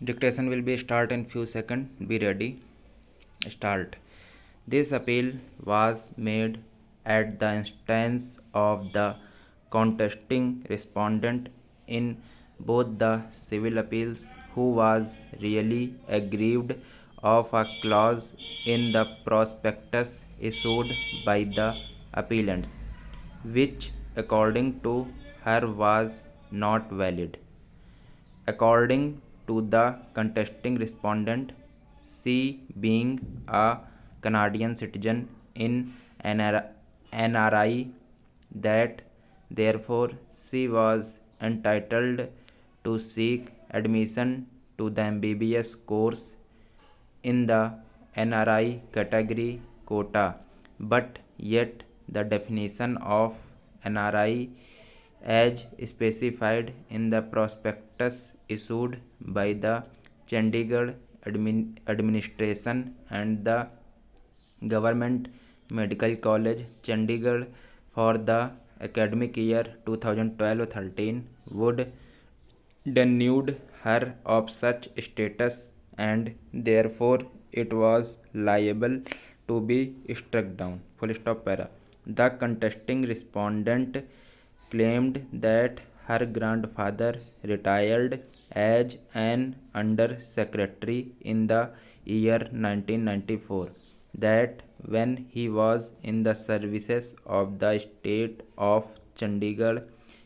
Dictation will be start in few seconds. Be ready. Start. This appeal was made at the instance of the contesting respondent in both the civil appeals, who was really aggrieved of a clause in the prospectus issued by the appellants, which according to her was not valid. According to the contesting respondent, she being a Canadian citizen in NRI, that therefore she was entitled to seek admission to the MBBS course in the NRI category quota, but yet the definition of NRI as specified in the prospectus issued by the Chandigarh administration and the Government Medical College Chandigarh for the academic year 2012-13 would denude her of such status, and therefore it was liable to be struck down. Full stop para. The contesting respondent claimed that her grandfather retired as an under secretary in the year 1994, that when he was in the services of the state of Chandigarh,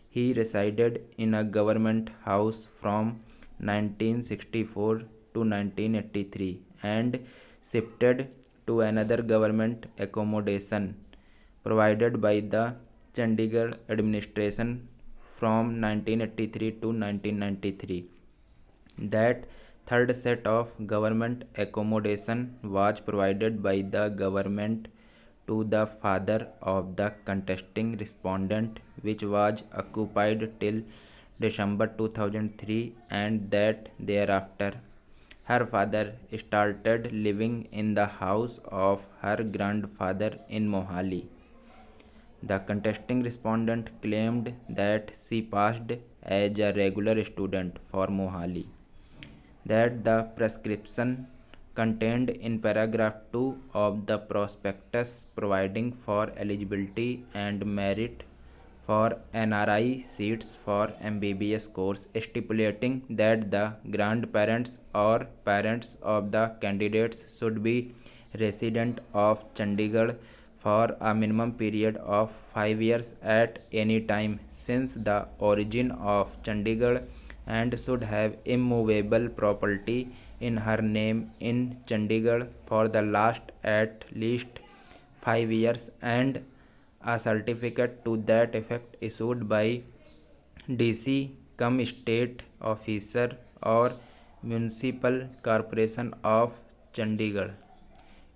he resided in a government house from 1964 to 1983 and shifted to another government accommodation provided by the Chandigarh administration from 1983 to 1993. That third set of government accommodation was provided by the government to the father of the contesting respondent, which was occupied till December 2003, and that thereafter her father started living in the house of her grandfather in Mohali. The contesting respondent claimed that she passed as a regular student for Mohali, that the prescription contained in paragraph 2 of the prospectus providing for eligibility and merit for NRI seats for MBBS course, stipulating that the grandparents or parents of the candidates should be resident of Chandigarh for a minimum period of 5 years at any time since the origin of Chandigarh, and should have immovable property in her name in Chandigarh for the last at least 5 years, and a certificate to that effect issued by DC cum state officer or municipal corporation of Chandigarh.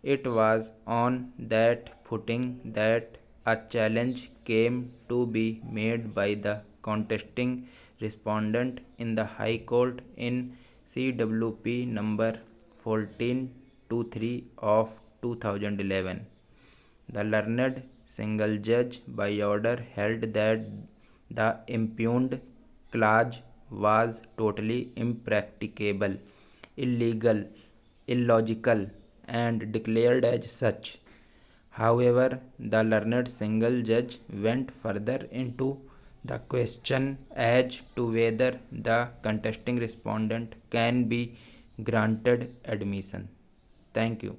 It was on that footing that a challenge came to be made by the contesting respondent in the High Court in CWP number 1423 of 2011. The learned single judge by order held that the impugned clause was totally impracticable, illegal, illogical, and declared as such. However, the learned single judge went further into the question as to whether the contesting respondent can be granted admission. Thank you.